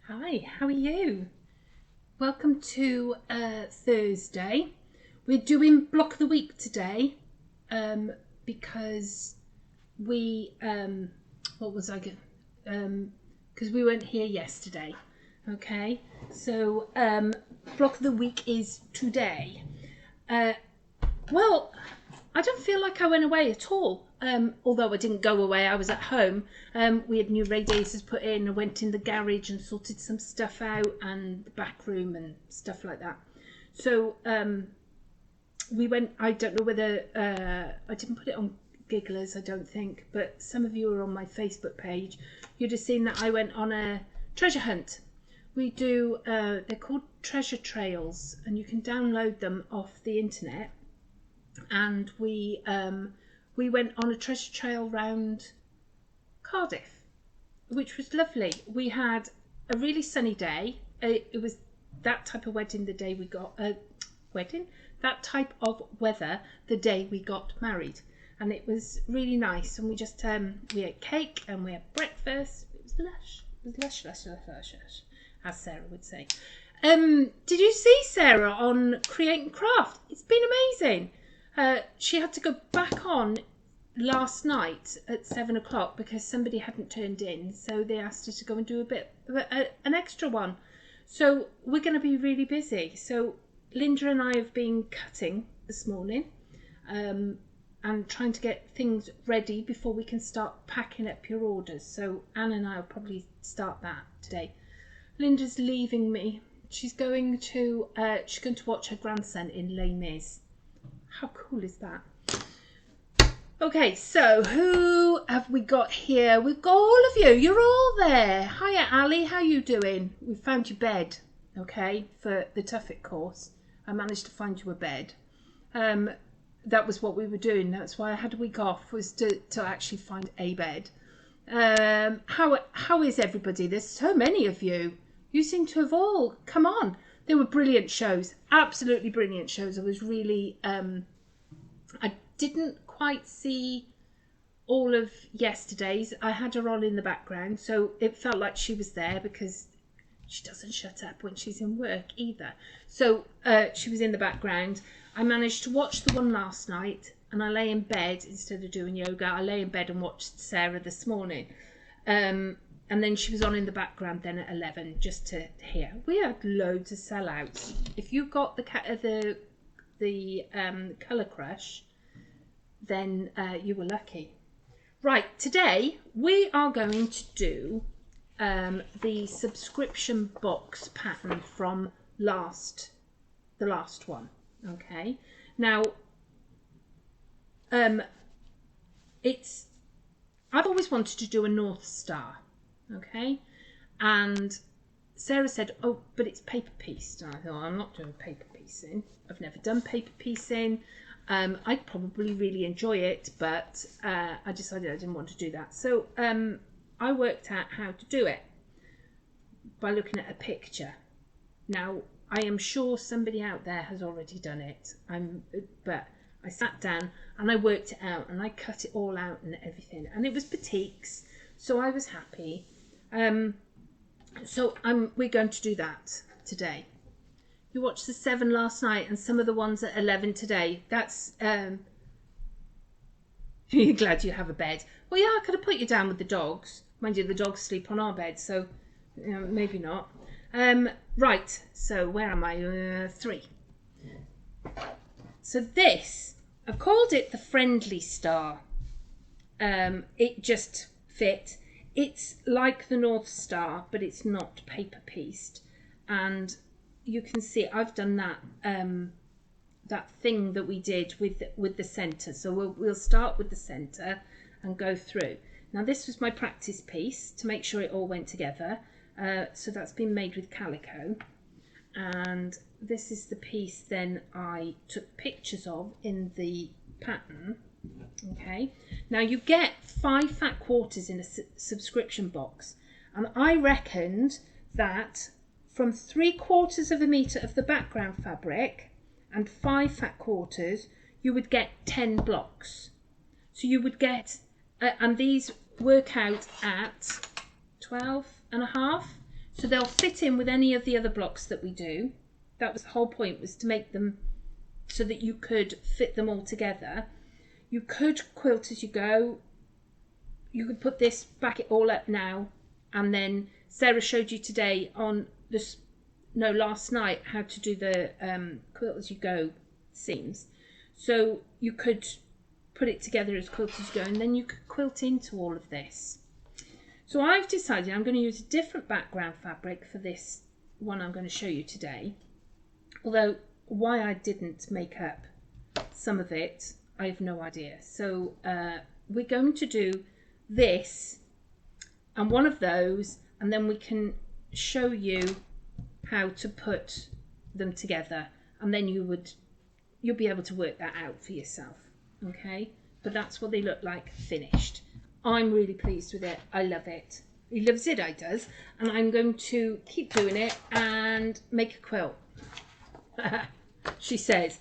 Hi, how are you? Welcome to Thursday. We're doing block of the week today because we what was I going? Because we weren't here yesterday. Okay, so block of the week is today. Well, I don't feel like I went away at all. Although I didn't go away, I was at home. We had new radiators put in. I went in the garage and sorted some stuff out, and the back room and stuff like that. So we went. I don't know whether I didn't put it on Gigglers, I don't think, but some of you are on my Facebook page. You'd have seen that I went on a treasure hunt. We do. They're called treasure trails, and you can download them off the internet. And we went on a treasure trail round Cardiff, which was lovely. We had a really sunny day. It was that type of wedding the day we got that type of weather the day we got married, and it was really nice. And we just we ate cake and we had breakfast. It was lush. It was lush, lush, lush, lush, lush, as Sarah would say. Did you see Sarah on Create and Craft? It's been amazing. She had to go back on last night at 7 o'clock because somebody hadn't turned in, so they asked her to go and do a bit of an extra one. So we're going to be really busy. So Linda and I have been cutting this morning and trying to get things ready before we can start packing up your orders. So Anne and I will probably start that today. Linda's leaving me. She's going to watch her grandson in Les Mis. How cool is that? Okay, so who have we got here? We've got all of you. You're all there. Hiya, Ali. How you doing? We found your bed, okay, for the Tuffet course. I managed to find you a bed. That was what we were doing. That's why I had a week off, was to actually find a bed. How is everybody? There's so many of you. You seem to have all come on. They were brilliant shows, absolutely brilliant shows. I was really, I didn't quite see all of yesterday's. I had her on in the background, so it felt like she was there because she doesn't shut up when she's in work either. So she was in the background. I managed to watch the one last night, and I lay in bed instead of doing yoga. I lay in bed and watched Sarah this morning. And then she was on in the background then at 11 just to hear. We had loads of sellouts. If you got the Colour Crush, then you were lucky. Right, today we are going to do the subscription box pattern from the last one. Okay. Now, I've always wanted to do a North Star. Okay, and Sarah said, "Oh, but it's paper pieced." And I thought, I'm not doing paper piecing. I've never done paper piecing. I'd probably really enjoy it, but I decided I didn't want to do that. So I worked out how to do it by looking at a picture. Now, I am sure somebody out there has already done it. But I sat down and I worked it out and I cut it all out and everything, and it was batiks, so I was happy. We're going to do that today. You watched the 7 last night and some of the ones at 11 today. That's you're glad you have a bed. Well, yeah, I could have put you down with the dogs. Mind you, the dogs sleep on our bed, so maybe not. Right, so where am I? 3. So this, I've called it the Friendly Star. It just fit. It's like the North Star, but it's not paper pieced. And you can see I've done that thing that we did with the centre. So we'll start with the centre and go through. Now this was my practice piece to make sure it all went together. So that's been made with calico. And this is the piece then I took pictures of in the pattern. Okay, now you get 5 fat quarters in a subscription box, and I reckoned that from 3/4 of a metre of the background fabric and 5 fat quarters, you would get 10 blocks. So you would get, and these work out at 12 and a half. So they'll fit in with any of the other blocks that we do. That was the whole point, was to make them so that you could fit them all together. You could quilt as you go. You could put this back it all up now, and then Sarah showed you today on this, no, last night, how to do the quilt as you go seams. So you could put it together as quilt as you go, and then you could quilt into all of this. So I've decided I'm going to use a different background fabric for this one I'm going to show you today. Although why I didn't make up some of it, I have no idea. So we're going to do this and one of those, and then we can show you how to put them together, and then you'll be able to work that out for yourself. Okay, but that's what they look like finished. I'm really pleased with it. I love it. He loves it, I does, and I'm going to keep doing it and make a quilt. She says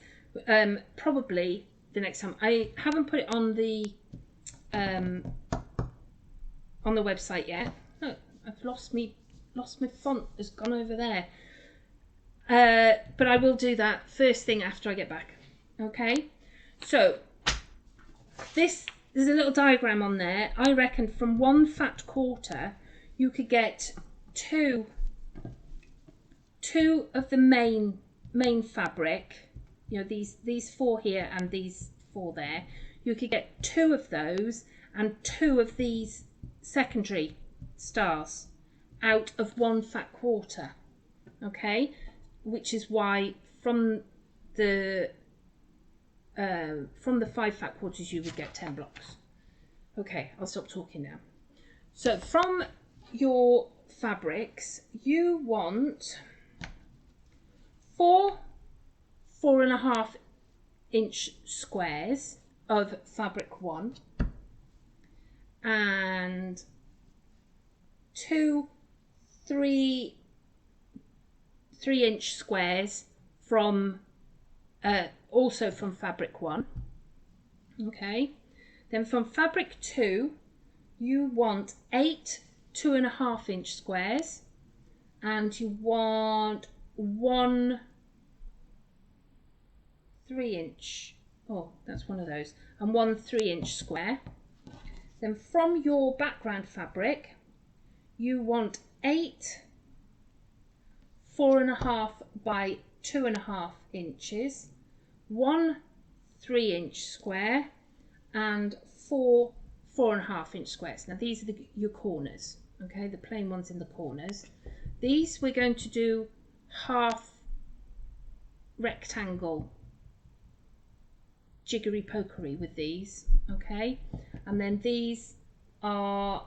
probably the next time. I haven't put it on the website yet. Oh, I've lost my font has gone over there. But I will do that first thing after I get back. Okay, so there's a little diagram on there. I reckon from 1 fat quarter you could get two of the main fabric. You know, these 4 here and these 4 there. You could get 2 of those and 2 of these secondary stars out of 1 fat quarter. Okay, which is why from the 5 fat quarters you would get 10 blocks. Okay, I'll stop talking now. So from your fabrics, you want 4.5 inch squares of fabric 1 and 2 3-inch squares from also from fabric 1. Okay, then from fabric 2 you want 8 2.5-inch squares, and you want 1 3-inch, oh that's one of those, and 1 3-inch square. Then from your background fabric you want 8 4.5 by 2.5 inches, 1 3-inch square, and 4 4.5-inch squares. Now these are your corners, okay, the plain ones in the corners. These we're going to do half rectangle jiggery pokery with these, okay, and then these are,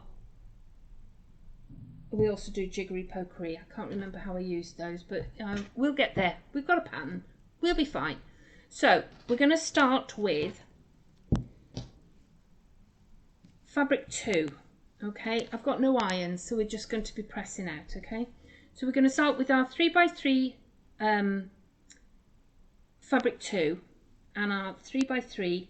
we also do jiggery pokery. I can't remember how I used those, but we'll get there. We've got a pattern, we'll be fine. So we're going to start with fabric 2. Okay, I've got no iron, so we're just going to be pressing out. Okay, so we're going to start with our 3x3 fabric 2 and our 3x3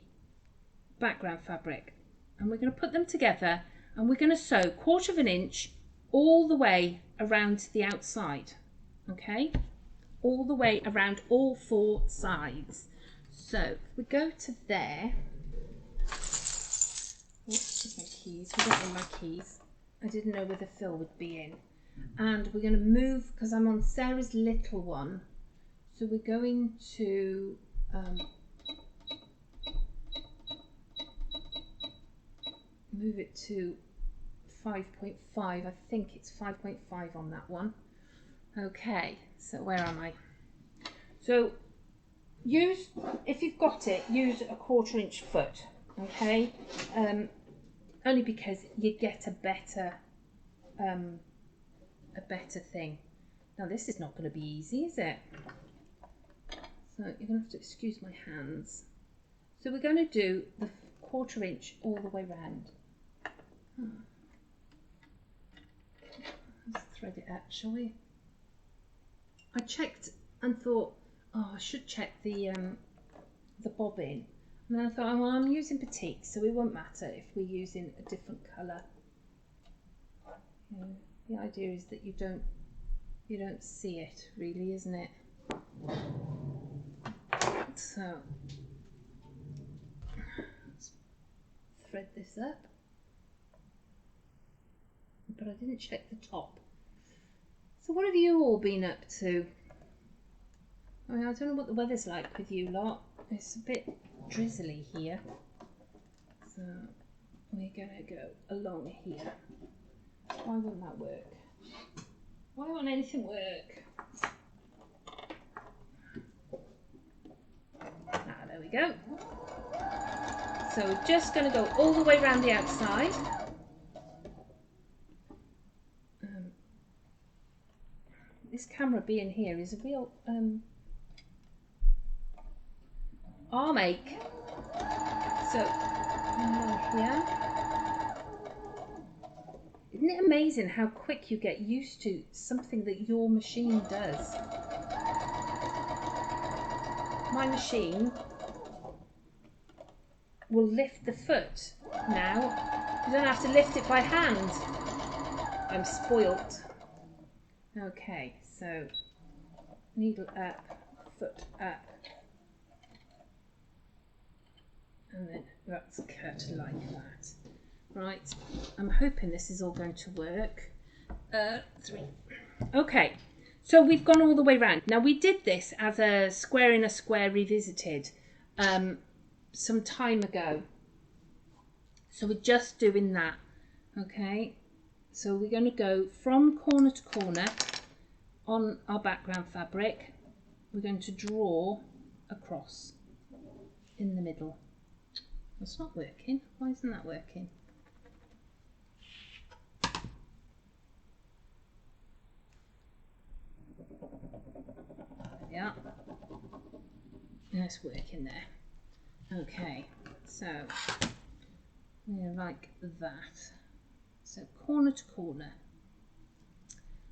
background fabric, and we're going to put them together, and we're going to sew 1/4 inch all the way around the outside. Okay, all the way around all 4 sides. So if we go to there, oops, my keys, we don't need my keys. I didn't know whether Phil would be in. And we're going to move, because I'm on Sarah's little one, so we're going to move it to 5.5. I think it's 5.5 on that one. Okay, so where am I? So use, if you've got it, use a 1/4 inch foot. Okay, only because you get a better thing. Now this is not going to be easy, is it? So you're going to have to excuse my hands. So we're going to do the 1/4 inch all the way round. Let's thread it up, shall we? I checked and thought, oh, I should check the bobbin. And then I thought, oh, well, I'm using petite, so it won't matter if we're using a different colour. You know, the idea is that you don't you don't see it really, isn't it? So let's thread this up, but I didn't check the top. So what have you all been up to? I mean, I don't know what the weather's like with you lot. It's a bit drizzly here, so we're gonna go along here. Why won't that work? Why won't anything work? Ah, there we go. So we're just going to go all the way around the outside. This camera being here is a real arm ache. So here. Isn't it amazing how quick you get used to something that your machine does? My machine will lift the foot now. You don't have to lift it by hand. I'm spoilt. Okay, so needle up, foot up, and then that's cut like that. Right, I'm hoping this is all going to work. 3. Okay, so we've gone all the way around. Now we did this as a square in a square revisited some time ago. So we're just doing that. Okay, so we're going to go from corner to corner on our background fabric. We're going to draw a cross in the middle. That's not working. Why isn't that working? Yeah, it's working there. Okay, so yeah, like that. So corner to corner.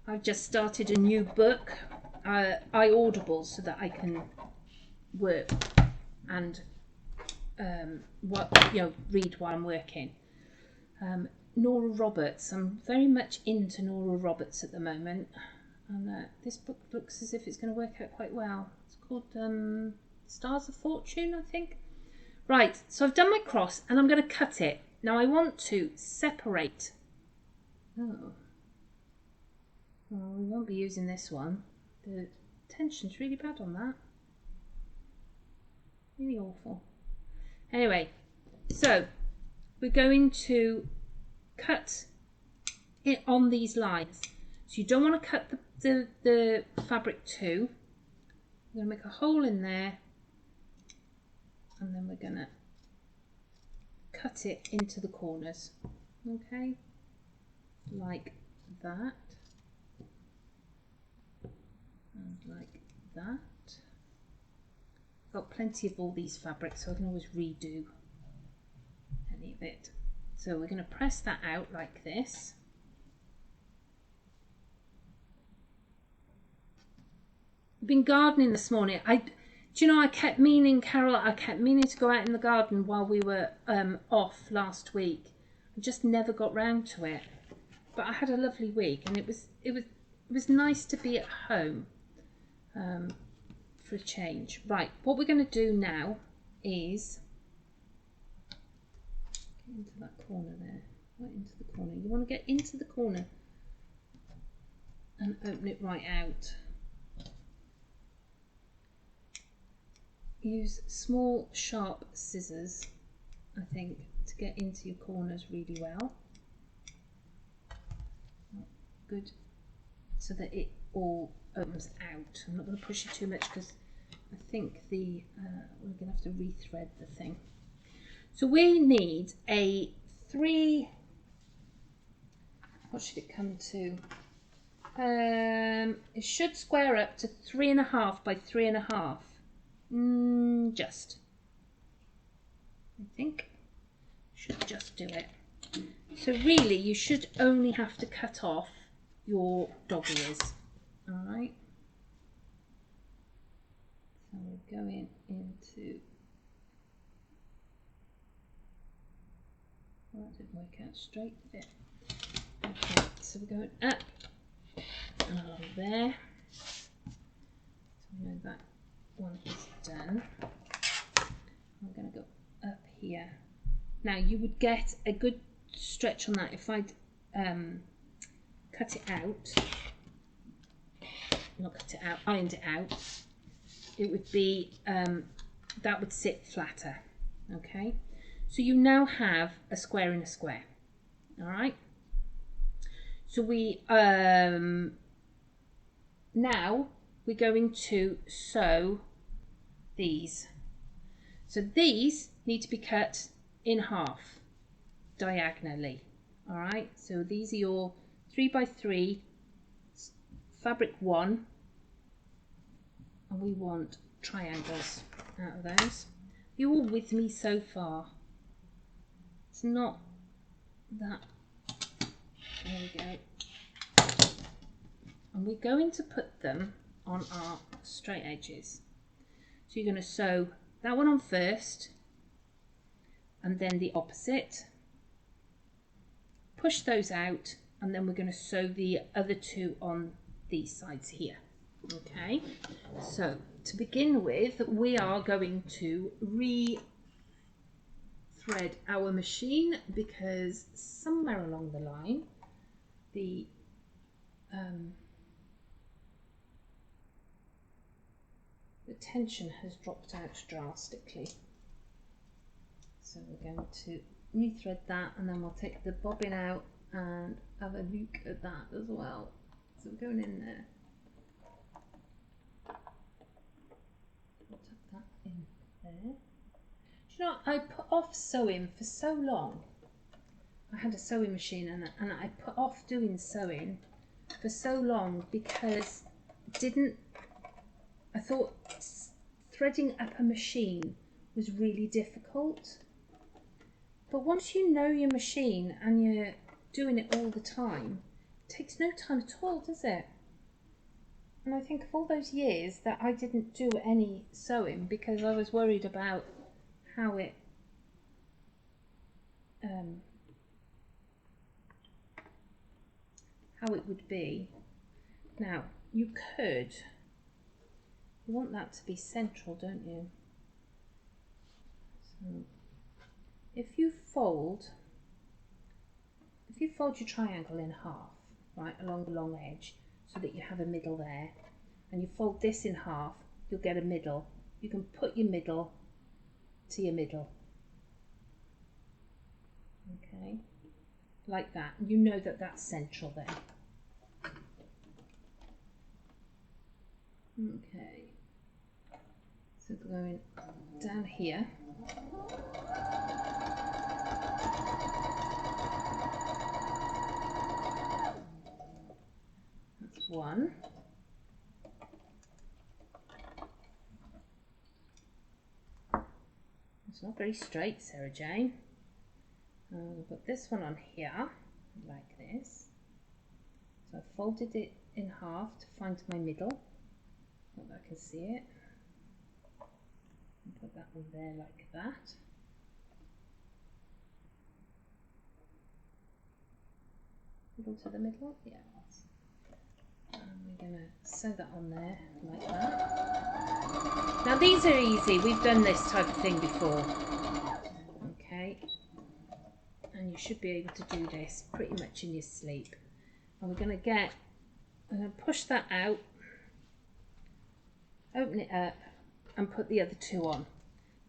I've just started a new book, iAudible, so that I can work and read while I'm working. Nora Roberts. I'm very much into Nora Roberts at the moment. And this book looks as if it's going to work out quite well. It's called Stars of Fortune, I think. Right, so I've done my cross and I'm going to cut it. Now I want to separate. Oh. Well, we won't be using this one. The tension's really bad on that. Really awful. Anyway, so we're going to cut it on these lines. So you don't want to cut the fabric too. We're going to make a hole in there and then we're going to cut it into the corners. Okay, like that and like that. Got plenty of all these fabrics, so I can always redo any of it. So we're going to press that out like this. I've been gardening this morning. Do you know, I kept meaning, Carol, I kept meaning to go out in the garden while we were off last week. I just never got round to it. But I had a lovely week, and it was nice to be at home for a change. Right, what we're going to do now is get into that corner there, right into the corner. You want to get into the corner and open it right out. Use small sharp scissors, I think, to get into your corners really well. Good, so that it all opens out. I'm not going to push it too much because I think we're going to have to rethread the thing. So we need a 3, what should it come to? It should square up to 3.5 by 3.5. Just. I think should just do it. So really you should only have to cut off your dog ears. Alright. So we're going into, well, that didn't work out straight, did it? Okay, so we're going up and along there. So we know that one is done. I'm going to go up here. Now you would get a good stretch on that if I'd cut it out. Not cut it out, ironed it out. It would be, that would sit flatter. Okay, so you now have a square in a square. All right. So we now we're going to sew these. So these need to be cut in half diagonally. All right. So these are your 3x3 fabric 1, and we want triangles out of those. You all with me so far? It's not that. There we go. And we're going to put them on our straight edges. So you're going to sew that one on first, and then the opposite. Push those out, and then we're going to sew the other two on these sides here. Okay, so to begin with, we are going to re-thread our machine because somewhere along the line the tension has dropped out drastically. So we're going to re-thread that, and then we'll take the bobbin out and have a look at that as well. So we're going in there. I'll tuck that in there. Do you know, I put off sewing for so long. I had a sewing machine, and I put off doing sewing for so long because I thought threading up a machine was really difficult. But once you know your machine and you're doing it all the time, it takes no time at all, does it? And I think of all those years that I didn't do any sewing because I was worried about how it would be. Now, you want that to be central, don't you? So if you fold your triangle in half, right, along the long edge, so that you have a middle there, and you fold this in half, you'll get a middle. You can put your middle to your middle. Okay, like that. You know that that's central there. Okay, so we're going down here. That's one. It's not very straight, Sarah Jane. I'll put this one on here, like this. So I folded it in half to find my middle. Hope I can see it. And put that one there like that. Middle to the middle, yeah. And we're going to sew that on there like that. Now these are easy, we've done this type of thing before. Okay, and you should be able to do this pretty much in your sleep. And we're going to push that out, open it up, and put the other two on.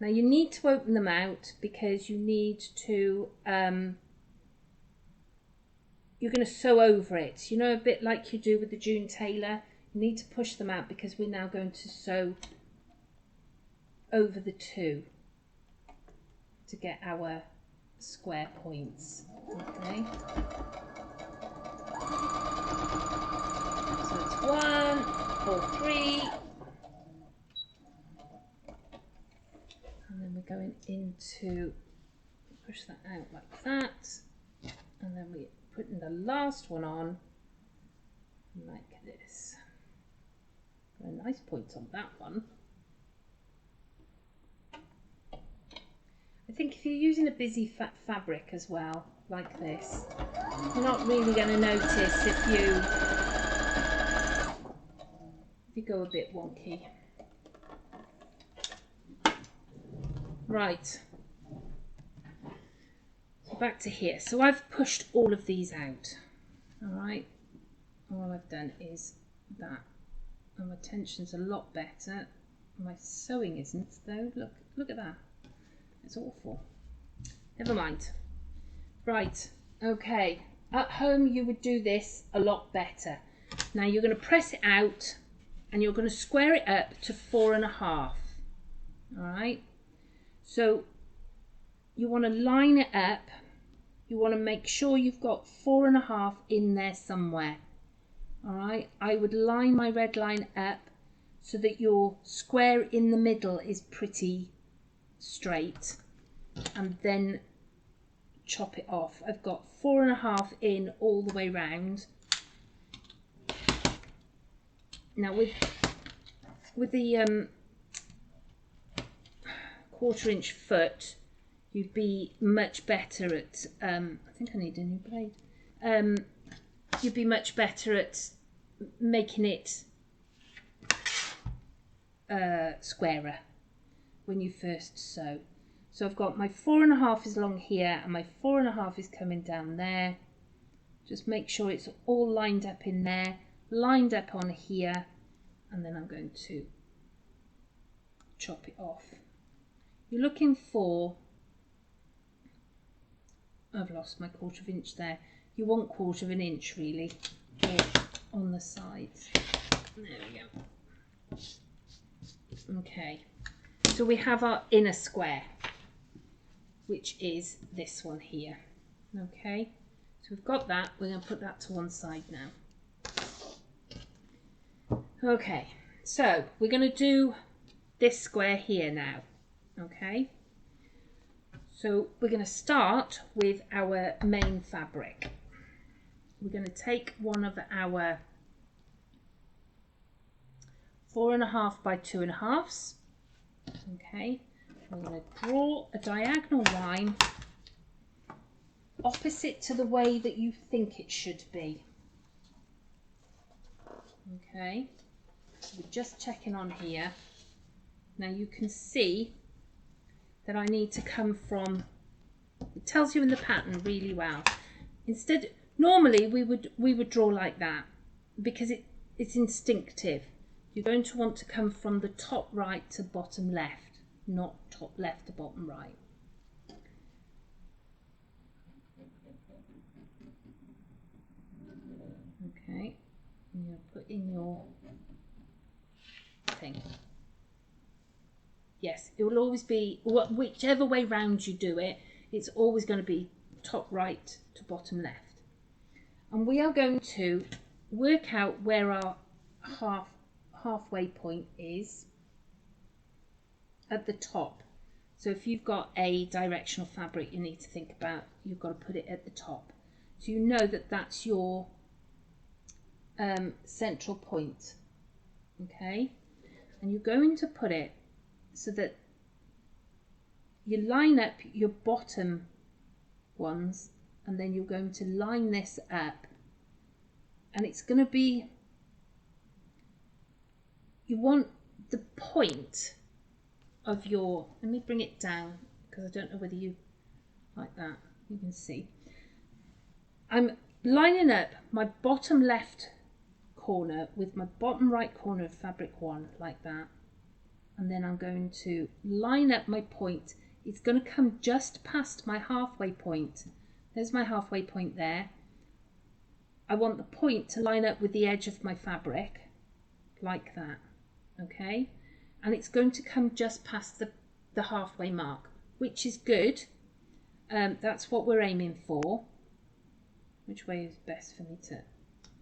Now you need to open them out because you need to, you're going to sew over it. You know, a bit like you do with the June Tailor. You need to push them out because we're now going to sew over the two to get our square points. Okay. So it's 1, 4, 3. And then we're going into, push that out like that. And then we're putting the last one on like this. Got a nice point on that one. I think if you're using a busy fabric as well, like this, you're not really going to notice if you You go a bit wonky. Right. So back to here. So I've pushed all of these out. All right. All I've done is that. And my tension's a lot better. My sewing isn't though. Look at that. It's awful. Never mind. Right. Okay. At home you would do this a lot better. Now you're going to press it out and you're going to square it up to 4.5. All right. So you want to line it up. You want to make sure you've got 4.5 in there somewhere. All right. I would line my red line up so that your square in the middle is pretty straight, and then chop it off. I've got 4.5 in all the way round. Now with the 1/4 inch foot, you'd be much better at I think I need a new blade. You'd be much better at making it squarer when you first sew. So I've got my 4.5 is along here and my 4.5 is coming down there. Just make sure it's all lined up in there, lined up on here, and then I'm going to chop it off. You're looking for, I've lost my 1/4 inch there. You want 1/4 inch really, or on the sides. There we go. Okay, so we have our inner square, which is this one here. Okay, so we've got that. We're going to put that to one side now. Okay, so we're going to do this square here now. Okay, so we're going to start with our main fabric. We're going to take one of our 4.5 by 2.5s. Okay, I'm going to draw a diagonal line opposite to the way that you think it should be. Okay, so we're just checking on here. Now you can see that I need to come from, it tells you in the pattern really well. Instead, normally we would draw like that because it's instinctive. You're going to want to come from the top right to bottom left, not top left to bottom right. Okay, and you'll put in your thing. Yes, it will always be, whichever way round you do it, it's always going to be top right to bottom left. And we are going to work out where our halfway point is at the top. So if you've got a directional fabric you need to think about, you've got to put it at the top. So you know that that's your central point. Okay, and you're going to put it so that you line up your bottom ones, and then you're going to line this up, and it's going to be, you want the point of your, let me bring it down because I don't know whether you like that, you can see. I'm lining up my bottom left corner with my bottom right corner of fabric 1 like that, and then I'm going to line up my point. It's going to come just past my halfway point. There's my halfway point there. I want the point to line up with the edge of my fabric like that. Okay, and it's going to come just past the halfway mark, which is good. That's what we're aiming for. Which way is best for me to,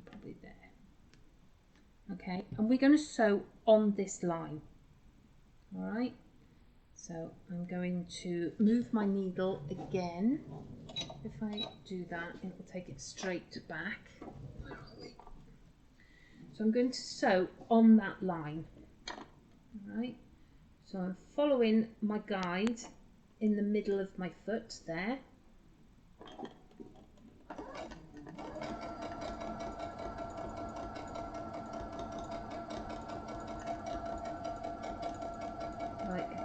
probably there. Okay, and we're going to sew on this line. All right, so I'm going to move my needle again. If I do that, it will take it straight back. Where are we? So I'm going to sew on that line. All right, so I'm following my guide in the middle of my foot there.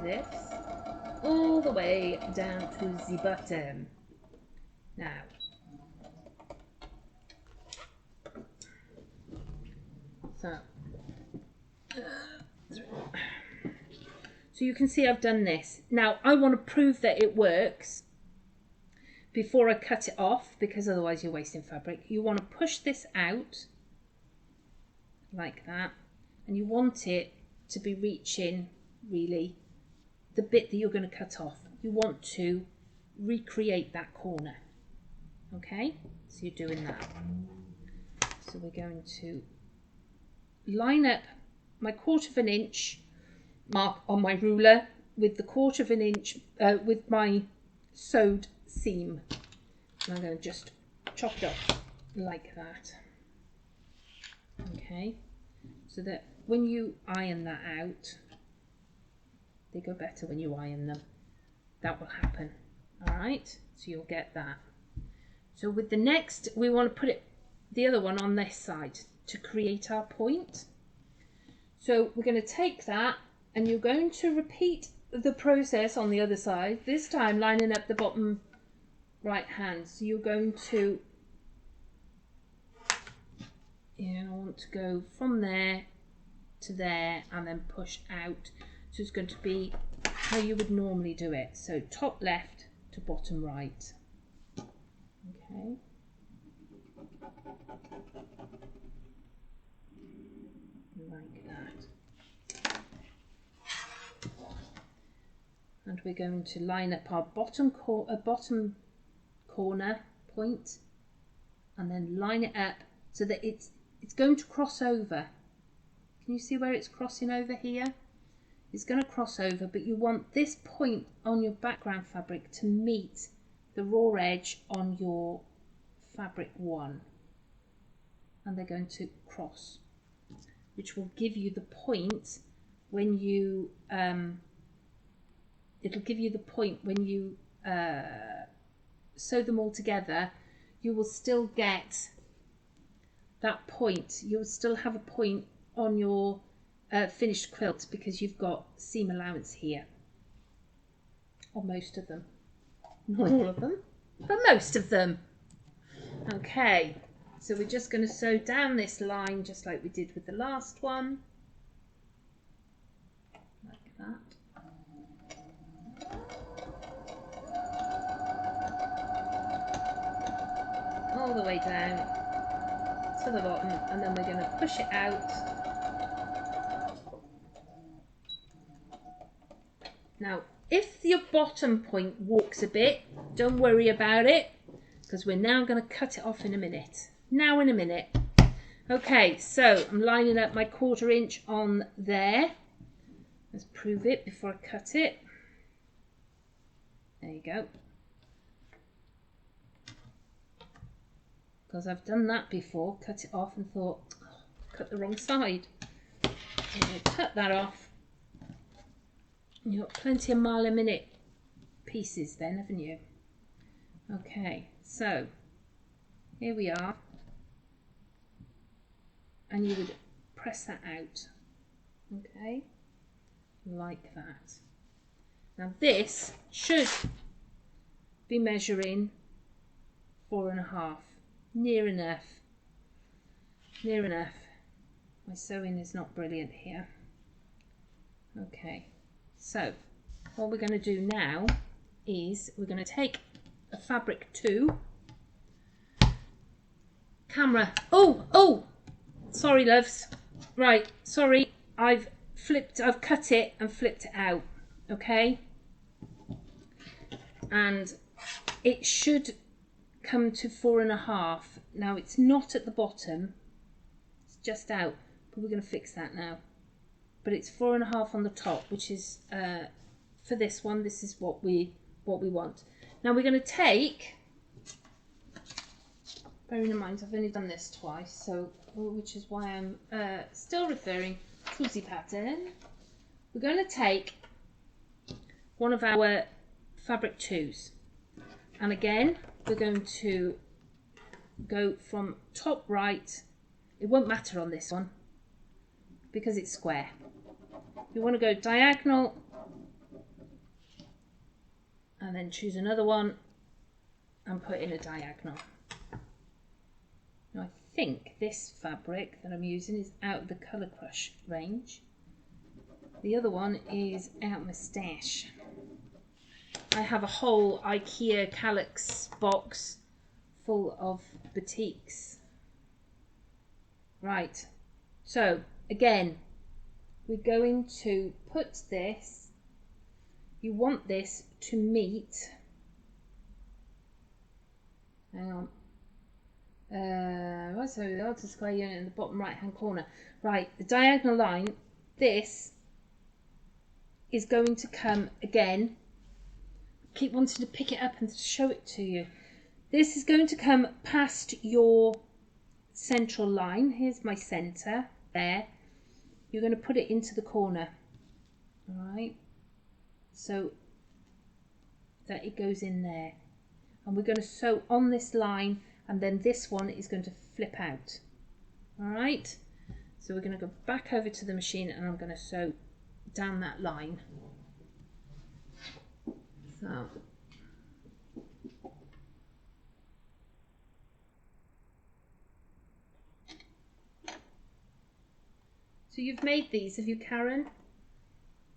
this all the way down to the bottom. Now, so you can see I've done this. Now I want to prove that it works before I cut it off, because otherwise you're wasting fabric. You want to push this out like that, and you want it to be reaching really the bit that you're going to cut off. You want to recreate that corner. Okay, so you're doing that. So we're going to line up my 1/4 of an inch mark on my ruler with the 1/4 of an inch with my sewed seam. And I'm going to just chop it off like that. Okay, so that when you iron that out, they go better when you iron them. That will happen. All right, so you'll get that. So with the next, we want to put it, the other one on this side to create our point. So we're going to take that, and you're going to repeat the process on the other side, this time lining up the bottom right hand. So you're going to, I want to go from there to there and then push out. So it's going to be how you would normally do it. So top left to bottom right. Okay. Like that. And we're going to line up our bottom corner point, and then line it up so that it's going to cross over. Can you see where it's crossing over here? It's going to cross over, but you want this point on your background fabric to meet the raw edge on your fabric 1, and they're going to cross, which will give you the point when you it'll give you the point when you sew them all together. You will still get that point. You'll still have a point on your finished quilt, because you've got seam allowance here on most of them. Not all of them, but most of them. Okay, so we're just going to sew down this line just like we did with the last one, like that. All the way down to the bottom, and then we're going to push it out. Now, if your bottom point walks a bit, don't worry about it, because we're now going to cut it off in a minute. Now in a minute. Okay, so I'm lining up my 1/4 inch on there. Let's prove it before I cut it. There you go. Because I've done that before, cut it off and thought, oh, cut the wrong side. I'm going to cut that off. You've got plenty of mile a minute pieces then, haven't you? Okay, so here we are, and you would press that out, okay, like that. Now this should be measuring 4.5, near enough, near enough. My sewing is not brilliant here. Okay, so what we're going to do now is we're going to take a fabric 2. Camera. Oh, sorry loves. Right, sorry, I've cut it and flipped it out, okay? And it should come to 4.5. Now it's not at the bottom, it's just out, but we're going to fix that now. But it's 4.5 on the top, which is for this one. This is what we want. Now we're going to take, bearing in mind I've only done this twice, so which is why I'm still referring to the pattern. We're going to take one of our fabric 2s, and again we're going to go from top right. It won't matter on this one because it's square. You want to go diagonal and then choose another one and put in a diagonal. Now I think this fabric that I'm using is out of the Colour Crush range. The other one is out my stash. I have a whole IKEA Calyx box full of batiks. Right, so again, we're going to put this, you want this to meet, hang on, what's the outer square unit in the bottom right hand corner. Right, the diagonal line, this is going to come again. Keep wanting to pick it up and show it to you. This is going to come past your central line. Here's my center there. You're going to put it into the corner, all right, so that it goes in there, and we're going to sew on this line, and then this one is going to flip out. All right, so we're going to go back over to the machine and I'm going to sew down that line. So you've made these, have you, Karen?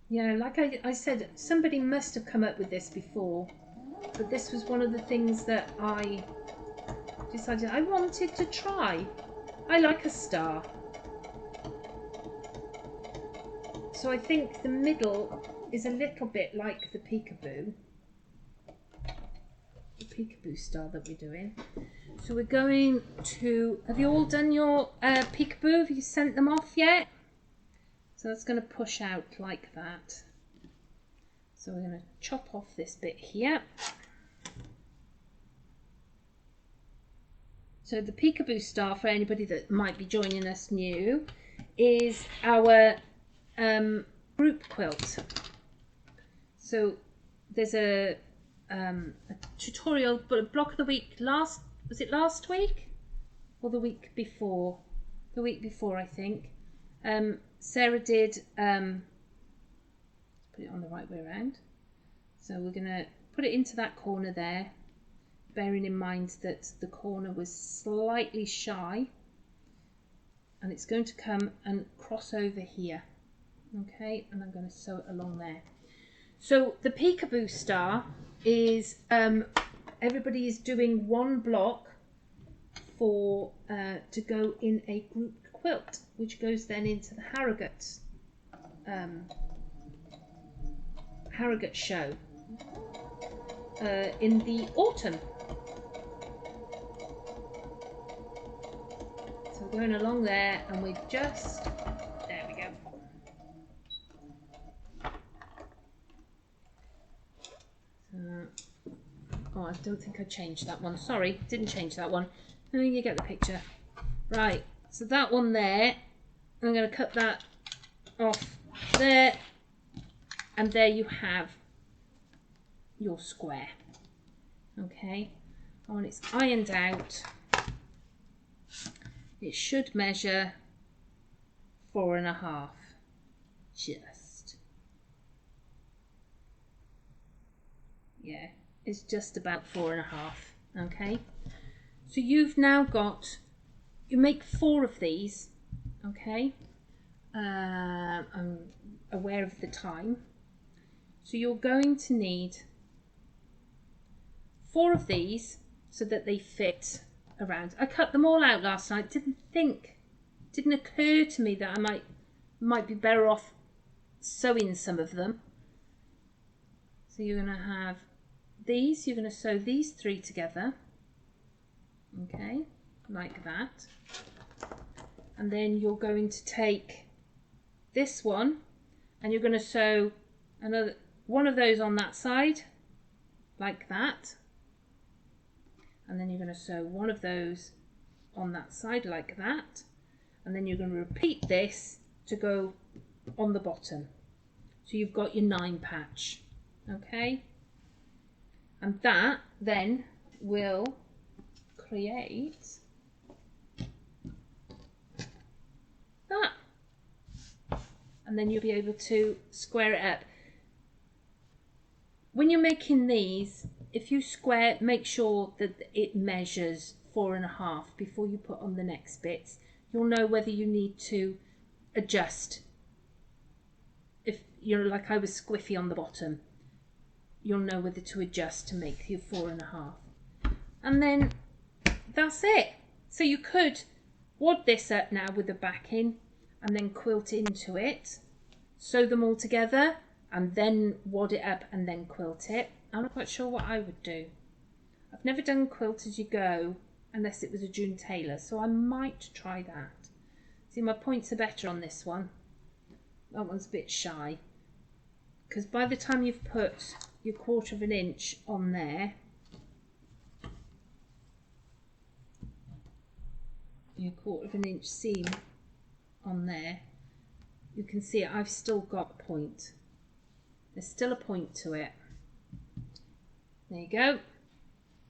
Yeah, like I said, somebody must have come up with this before, but this was one of the things that I decided I wanted to try. I like a star. So I think the middle is a little bit like the peekaboo star that we're doing. So we're going to, have you all done your peekaboo? Have you sent them off yet? So that's going to push out like that. So we're going to chop off this bit here. So the peekaboo star, for anybody that might be joining us new, is our group quilt. So there's a tutorial, but a block of the week was it last week or the week before? The week before, I think. Sarah did, put it on the right way around. So we're going to put it into that corner there, bearing in mind that the corner was slightly shy, and it's going to come and cross over here. Okay, and I'm going to sew it along there. So the peekaboo star is, everybody is doing one block for to go in a group quilt, which goes then into the Harrogate show in the autumn. So we're going along there, and we're just, there we go. Oh, I don't think I changed that one. Sorry, didn't change that one. Oh, you get the picture. Right, so that one there, I'm going to cut that off there, and there you have your square. Okay, and when it's ironed out, it should measure 4.5, just. Yeah, it's just about 4.5. Okay, so you've now got, you make 4 of these. Okay, I'm aware of the time, so you're going to need 4 of these so that they fit around. I cut them all out last night. Didn't occur to me that I might be better off sewing some of them. So you're going to have these, you're going to sew these 3 together, okay, like that, and then you're going to take this one and you're going to sew another one of those on that side like that, and then you're going to sew one of those on that side like that, and then you're going to repeat this to go on the bottom. So you've got your 9 patch, okay, and that then will create that, and then you'll be able to square it up. when you're making these, if you square, make sure that it measures 4.5 before you put on the next bits. You'll know whether you need to adjust. If you're like I was squiffy on the bottom, you'll know whether to adjust to make your 4.5. And then that's it. So you could wad this up now with the backing and then quilt into it, sew them all together and then wad it up and then quilt it. I'm not quite sure what I would do. I've never done quilt as you go unless it was a June Taylor, so I might try that. See, my points are better on this one. That one's a bit shy, because by the time you've put your 1/4 inch on there, your 1/4 inch seam on there, you can see I've still got a point. There's still a point to it. There you go.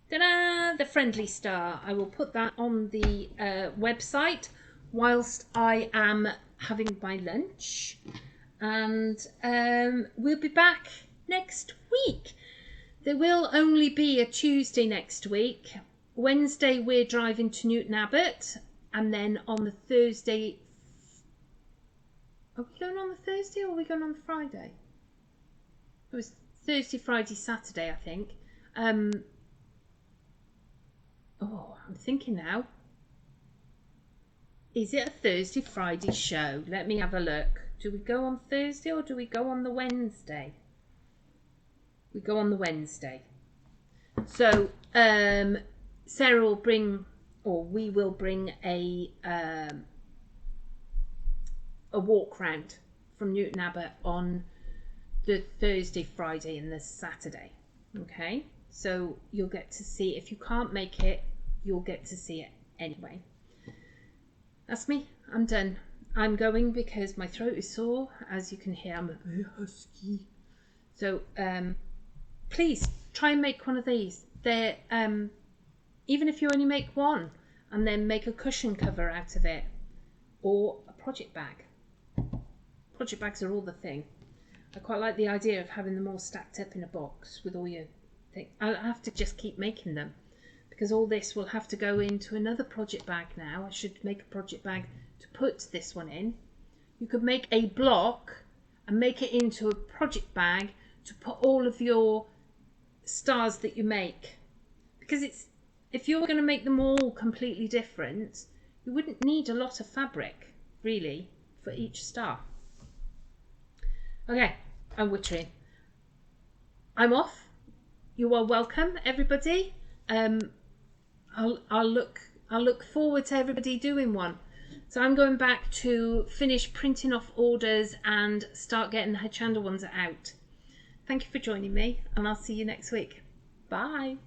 Ta-da! The friendly star. I will put that on the website whilst I am having my lunch, and we'll be back next week. There will only be a Tuesday next week. Wednesday we're driving to Newton Abbot, and then on the Thursday, are we going on the Thursday or are we going on the Friday? It was Thursday, Friday, Saturday, I think. Oh, I'm thinking now. Is it a Thursday, Friday show? Let me have a look. Do we go on Thursday or do we go on the Wednesday? We go on the Wednesday. So Sarah will bring, or we will bring a walk round from Newton Abbot on the Thursday, Friday and the Saturday. Okay, so you'll get to see, if you can't make it, you'll get to see it anyway. That's me. I'm done. I'm going because my throat is sore. As you can hear, I'm very husky. So please try and make one of these. They're even if you only make one and then make a cushion cover out of it, or a project bag. Project bags are all the thing. I quite like the idea of having them all stacked up in a box with all your things. I'll have to just keep making them, because all this will have to go into another project bag now. I should make a project bag to put this one in. You could make a block and make it into a project bag to put all of your stars that you make. Because it's, if you're going to make them all completely different, you wouldn't need a lot of fabric, really, for each star. Okay, I'm wittering. I'm off. You are welcome, everybody. I'll look forward to everybody doing one. So I'm going back to finish printing off orders and start getting the Hachanda ones out. Thank you for joining me, and I'll see you next week. Bye.